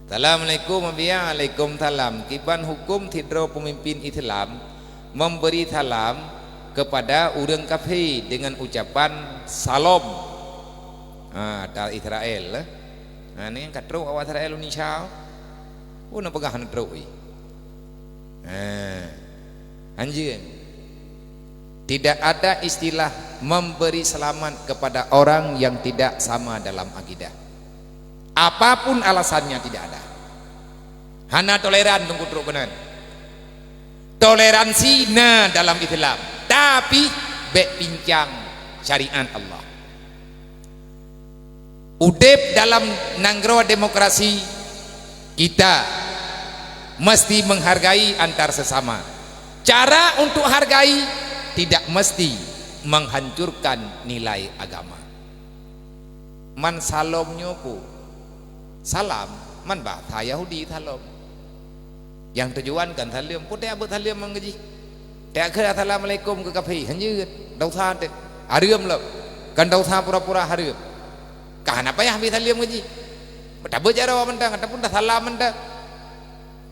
Assalamualaikum Waalaikumsalam. Kiban hukum tidro pemimpin Islam memberi salam kepada orang kafir dengan ucapan salam. Dari Israel. Ini yang katruk awak Israel Indonesia. Nak pegang katruk ni. Anjing. Tidak ada istilah memberi selamat kepada orang yang tidak sama dalam akidah. Apapun alasannya tidak ada. Hana toleran tunggu truk benar. Toleransi dalam Islam, tapi bek pincang syariat Allah. Udep dalam nanggro demokrasi kita mesti menghargai antar sesama. Cara untuk hargai tidak mesti menghancurkan nilai agama. Man salomnya pu salam man bahasa Yahudi salam yang tujuan kan salam pun dia buat salam mengaji dia kira assalamualaikum ke kafir hanya dau tha te harium lo kan dau tha pura-pura harium kah apa ya habis salam mengaji tak berjara mentang ataupun dah salam mentang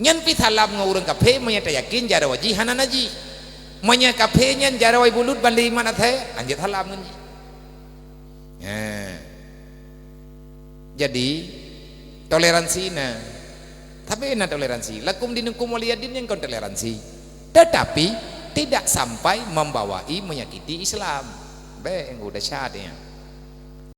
nyen pi salam ngurang kafir menya tak yakin jara waji hanan aji menya kafir nyen jara wai bulut bali mana the anjat salam mengaji jadi toleransi tapi toleransi lakum dinukum waliyadin yang kon toleransi tetapi tidak sampai membawai menyakiti Islam yang udah syadnya